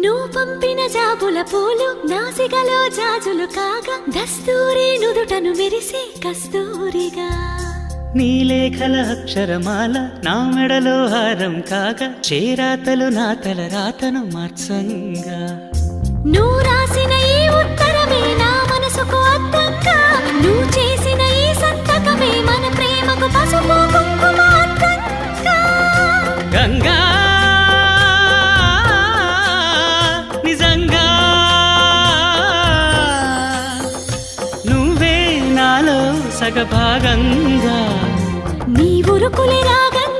నువ్వు పంపిన జాబుల పూలు నాసికలో జాజులు కాగా దస్తూరి నుదుటను మెరిసే కస్తూరిగా నీలేఖల అక్షరమాల నా మెడలో హారం కాగా చేరాతలు నా తల రాతను మార్చంగా నువ్వు రాసిన ఈ ఉత్తరమే నా మనసుకు అద్దంగా నువ్వు చేసిన ఈ సంతకమే మన ప్రేమకు పసుపు కుంకుమ అద్దంగా గంగా నిజంగా నువ్వే నాలో సగభాగంగా నీ ఉరుకులే రాగంగా